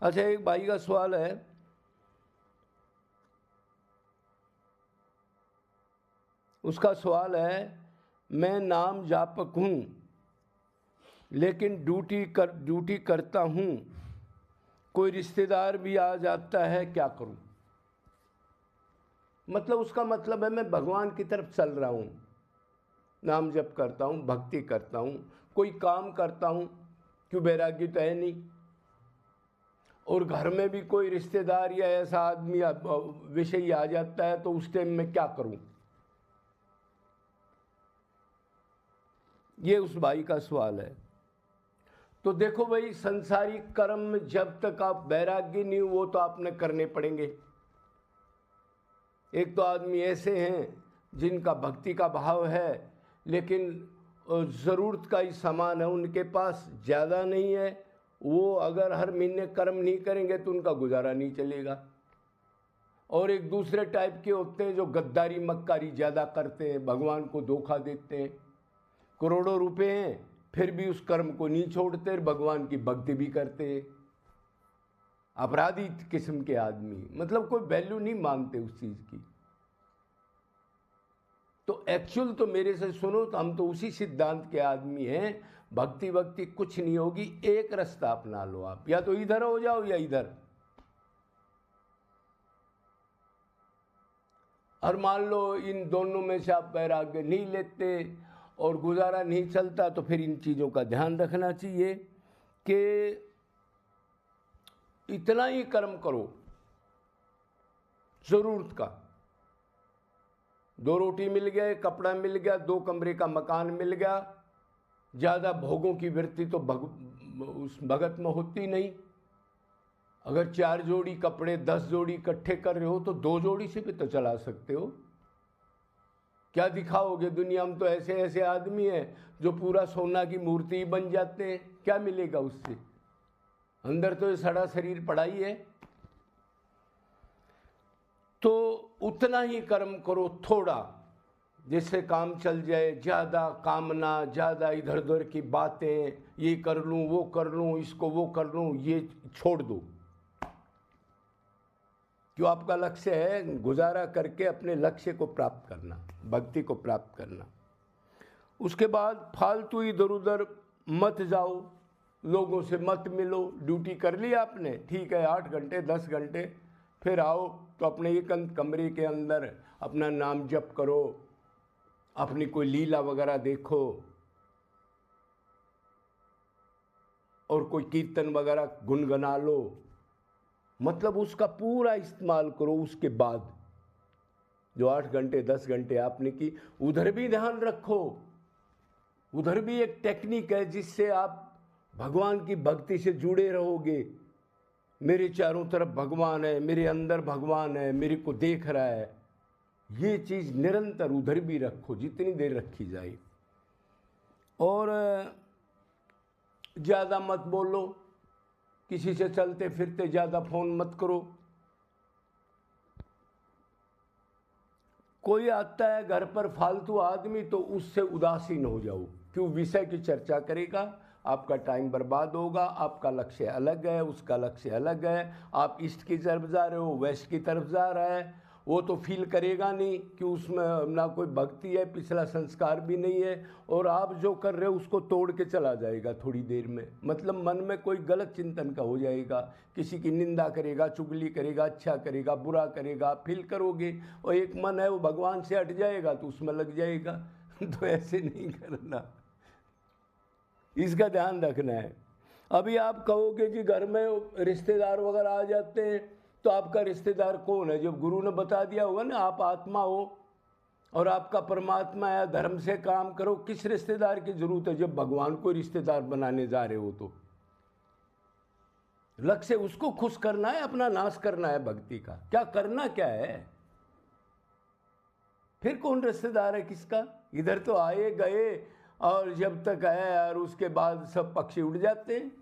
अच्छा, एक भाई का सवाल है, उसका सवाल है, मैं नाम जापक हूँ लेकिन ड्यूटी करता हूँ, कोई रिश्तेदार भी आ जाता है, क्या करूँ? मतलब उसका मतलब है मैं भगवान की तरफ चल रहा हूँ, नाम जप करता हूँ, भक्ति करता हूँ, कोई काम करता हूँ, क्यों वैराग्य तो है नहीं, और घर में भी कोई रिश्तेदार या ऐसा आदमी विषय आ जाता है तो उस टाइम में क्या करूँ? ये उस भाई का सवाल है। तो देखो भाई, संसारिक कर्म जब तक आप वैराग्य नहीं हो वो तो आपने करने पड़ेंगे। एक तो आदमी ऐसे हैं जिनका भक्ति का भाव है लेकिन ज़रूरत का ही सामान है उनके पास, ज़्यादा नहीं है, वो अगर हर महीने कर्म नहीं करेंगे तो उनका गुजारा नहीं चलेगा। और एक दूसरे टाइप के होते हैं जो गद्दारी मक्कारी ज़्यादा करते हैं, भगवान को धोखा देते हैं, करोड़ों रुपए हैं फिर भी उस कर्म को नहीं छोड़ते, भगवान की भक्ति भी करते हैं। अपराधी किस्म के आदमी, मतलब कोई वैल्यू नहीं मानते उस चीज़ की। तो एक्चुअल तो मेरे से सुनो तो हम तो उसी सिद्धांत के आदमी हैं, भक्ति कुछ नहीं होगी, एक रास्ता अपना लो आप, या तो इधर हो जाओ या इधर। और मान लो इन दोनों में से आप वैराग्य नहीं लेते और गुजारा नहीं चलता तो फिर इन चीज़ों का ध्यान रखना चाहिए कि इतना ही कर्म करो ज़रूरत का। 2 रोटी मिल गए, कपड़ा मिल गया, 2 कमरे का मकान मिल गया, ज़्यादा भोगों की वृत्ति तो उस भगत में होती नहीं। अगर 4 जोड़ी कपड़े 10 जोड़ी इकट्ठे कर रहे हो तो 2 जोड़ी से भी तो चला सकते हो। क्या दिखाओगे दुनिया में? तो ऐसे ऐसे आदमी हैं जो पूरा सोना की मूर्ति बन जाते हैं, क्या मिलेगा उससे? अंदर तो ये सड़ा शरीर पड़ा ही है। तो उतना ही कर्म करो थोड़ा, जिससे काम चल जाए। ज़्यादा कामना, ज़्यादा इधर उधर की बातें, ये कर लूँ वो कर लूँ, इसको वो कर लूँ, ये छोड़ दो। क्यों? आपका लक्ष्य है गुजारा करके अपने लक्ष्य को प्राप्त करना, भक्ति को प्राप्त करना। उसके बाद फालतू इधर उधर मत जाओ, लोगों से मत मिलो। ड्यूटी कर ली आपने, ठीक है, 8 घंटे 10 घंटे, फिर आओ तो अपने एक कमरे के अंदर अपना नाम जप करो, अपनी कोई लीला वगैरह देखो और कोई कीर्तन वगैरह गुनगुना लो। मतलब उसका पूरा इस्तेमाल करो। उसके बाद जो 8 घंटे 10 घंटे आपने की, उधर भी ध्यान रखो। उधर भी एक टेक्निक है जिससे आप भगवान की भक्ति से जुड़े रहोगे। मेरे चारों तरफ भगवान है, मेरे अंदर भगवान है, मेरे को देख रहा है। ये चीज़ निरंतर उधर भी रखो, जितनी देर रखी जाए। और ज़्यादा मत बोलो, किसी से चलते फिरते ज़्यादा फ़ोन मत करो। कोई आता है घर पर फालतू आदमी तो उससे उदासीन हो जाओ। क्यों? विषय की चर्चा करेगा, आपका टाइम बर्बाद होगा। आपका लक्ष्य अलग है, उसका लक्ष्य अलग है। आप ईस्ट की तरफ जा रहे हो, वेस्ट की तरफ जा रहा है। वो तो फील करेगा नहीं कि उसमें ना कोई भक्ति है, पिछला संस्कार भी नहीं है, और आप जो कर रहे हो उसको तोड़ के चला जाएगा थोड़ी देर में। मतलब मन में कोई गलत चिंतन का हो जाएगा, किसी की निंदा करेगा, चुगली करेगा, अच्छा करेगा, बुरा करेगा, फील करोगे, और एक मन है वो भगवान से हट जाएगा तो उसमें लग जाएगा। तो ऐसे नहीं करना, इसका ध्यान रखना है। अभी आप कहोगे कि घर में रिश्तेदार वगैरह आ जाते हैं, तो आपका रिश्तेदार कौन है? जब गुरु ने बता दिया होगा ना आप आत्मा हो और आपका परमात्मा है, धर्म से काम करो, किस रिश्तेदार की जरूरत है? जब भगवान को रिश्तेदार बनाने जा रहे हो तो लक्ष्य उसको खुश करना है, अपना नाश करना है भक्ति का। क्या करना क्या है? फिर कौन रिश्तेदार है किसका? इधर तो आए गए और जब तक है और उसके बाद सब पक्षी उड़ जाते हैं।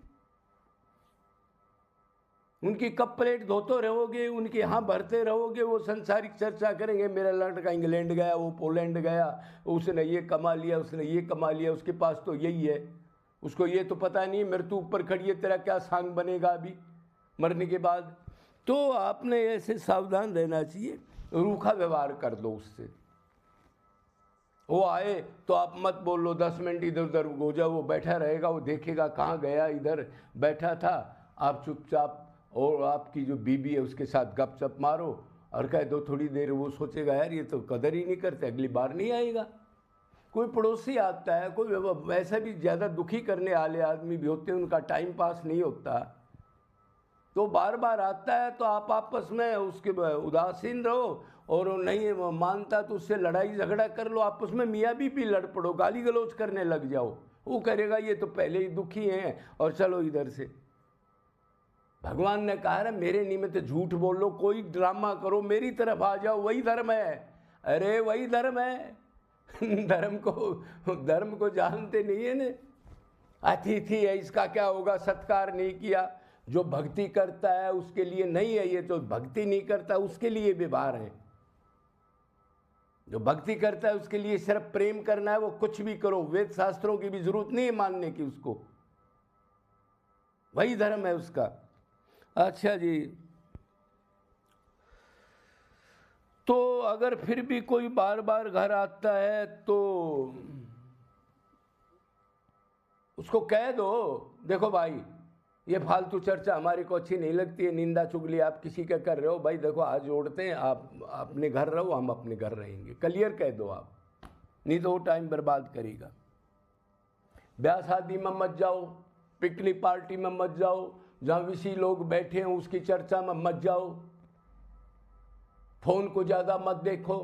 उनकी कप प्लेट धोते रहोगे, उनके यहाँ भरते रहोगे, वो संसारिक चर्चा करेंगे, मेरा लड़का इंग्लैंड गया, वो पोलैंड गया, उसने ये कमा लिया, उसने ये कमा लिया, उसके पास तो यही है, उसको ये तो पता नहीं मेरे तो ऊपर खड़ी है, तेरा क्या सांग बनेगा अभी। मरने के बाद। तो आपने ऐसे सावधान रहना चाहिए, रूखा व्यवहार कर दो उससे। वो आए तो आप मत बोलो 10 मिनट इधर उधर हो जाओ, वो बैठा रहेगा, वो देखेगा कहाँ गया, इधर बैठा था। आप चुपचाप, और आपकी जो बीबी है उसके साथ गपशप मारो और कह दो थोड़ी देर, वो सोचेगा यार ये तो कदर ही नहीं करते, अगली बार नहीं आएगा। कोई पड़ोसी आता है, कोई वैसे भी ज़्यादा दुखी करने वाले आदमी भी होते हैं, उनका टाइम पास नहीं होता, तो बार बार आता है तो आप आपस में उसके उदासीन रहो, और नहीं मानता तो उससे लड़ाई झगड़ा कर लो, आपस में मियाँ बीबी लड़ पड़ो, गाली गलौज करने लग जाओ। वो करेगा ये तो पहले ही दुखी हैं और चलो इधर से। भगवान ने कहा है मेरे निमित्त झूठ बोल लो, कोई ड्रामा करो, मेरी तरफ आ जाओ, वही धर्म है। अरे वही धर्म है। धर्म को जानते नहीं है ने। अतिथि है, इसका क्या होगा, सत्कार नहीं किया। जो भक्ति करता है उसके लिए नहीं है ये, तो भक्ति नहीं करता उसके लिए व्यवहार है। जो भक्ति करता है उसके लिए सिर्फ प्रेम करना है, वो कुछ भी करो, वेद शास्त्रों की भी जरूरत नहीं है मानने की उसको, वही धर्म है उसका। अच्छा जी, तो अगर फिर भी कोई बार बार घर आता है तो उसको कह दो, देखो भाई ये फालतू चर्चा हमारे को अच्छी नहीं लगती है, निंदा चुगली आप किसी का कर रहे हो, भाई देखो आज जोड़ते हैं, आप अपने घर रहो, हम अपने घर रहेंगे, क्लियर कह दो आप, नहीं तो वो टाइम बर्बाद करेगा। ब्याह शादी में मत जाओ, पिकनिक पार्टी में मत जाओ, जहाँ विषी लोग बैठे हैं उसकी चर्चा में मत जाओ, फोन को ज़्यादा मत देखो।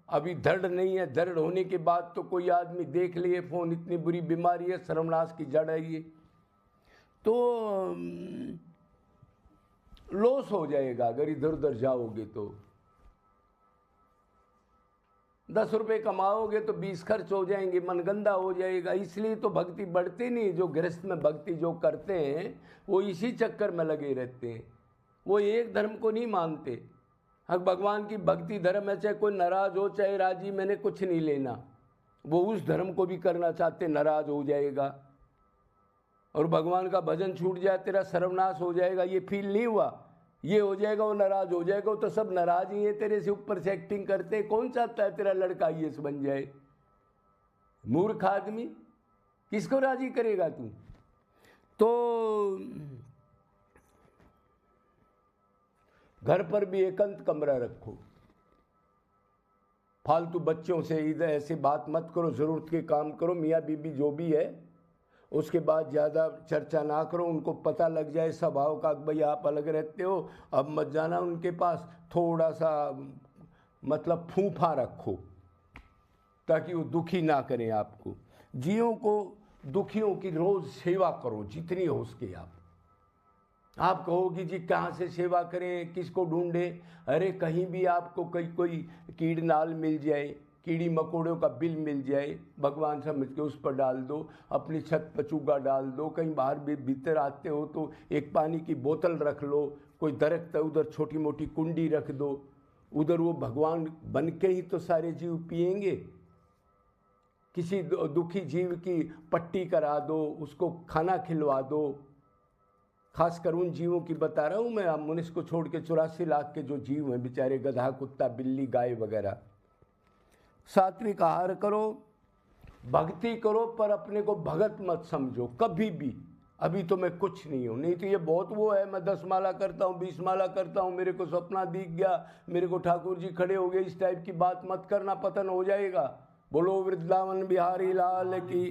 अभी दर्द नहीं है, दर्द होने के बाद तो कोई आदमी देख लिए फोन, इतनी बुरी बीमारी है, सर्वनाश की जड़ है ये, तो लॉस हो जाएगा अगर इधर उधर जाओगे। तो 10 रुपये कमाओगे तो 20 खर्च हो जाएंगे, मन गंदा हो जाएगा। इसलिए तो भक्ति बढ़ती नहीं। जो गृहस्थ में भक्ति जो करते हैं वो इसी चक्कर में लगे रहते हैं, वो एक धर्म को नहीं मानते। हक भगवान की भक्ति धर्म है, चाहे कोई नाराज हो चाहे राजी, मैंने कुछ नहीं लेना, वो उस धर्म को भी करना चाहते, नाराज हो जाएगा और भगवान का भजन छूट जाए, तेरा सर्वनाश हो जाएगा, ये फील नहीं हुआ, ये हो जाएगा, वो नाराज हो जाएगा। वो तो सब नाराज ही है तेरे से, ऊपर से एक्टिंग करते हैं। कौन चाहता है तेरा लड़का आईएएस बन जाए? मूर्ख आदमी, किसको राजी करेगा तू? तो घर पर भी एकांत कमरा रखो, फालतू बच्चों से इधर ऐसे बात मत करो, ज़रूरत के काम करो, मियाँ बीबी जो भी है, उसके बाद ज़्यादा चर्चा ना करो। उनको पता लग जाए स्वभाव का, भाई आप अलग रहते हो, अब मत जाना उनके पास। थोड़ा सा मतलब फूफा रखो ताकि वो दुखी ना करें आपको। जियों को, दुखियों की रोज़ सेवा करो जितनी हो सके। आप कहोगी जी कहाँ से सेवा करें, किसको ढूंढे? अरे कहीं भी आपको कोई कीड़ नाल मिल जाए, कीड़ी मकोड़ों का बिल मिल जाए, भगवान समझ के उस पर डाल दो, अपनी छत पर चूगा डाल दो। कहीं बाहर भी भीतर आते हो तो एक पानी की बोतल रख लो, कोई दरख्त है उधर छोटी मोटी कुंडी रख दो, उधर वो भगवान बन के ही तो सारे जीव पिएंगे। किसी दुखी जीव की पट्टी करा दो, उसको खाना खिलवा दो। खासकर उन जीवों की बता रहा हूँ मैं, मनुष्य को छोड़ के 84 लाख के जो जीव हैं बेचारे, गधा, कुत्ता, बिल्ली, गाय वगैरह। सात्विक आहार करो, भक्ति करो, पर अपने को भगत मत समझो कभी भी। अभी तो मैं कुछ नहीं हूँ, नहीं तो ये बहुत वो है, मैं 10 माला करता हूँ, 20 माला करता हूँ, मेरे को सपना दिख गया, मेरे को ठाकुर जी खड़े हो गए, इस टाइप की बात मत करना, पतन हो जाएगा। बोलो वृंदावन बिहारी लाल की।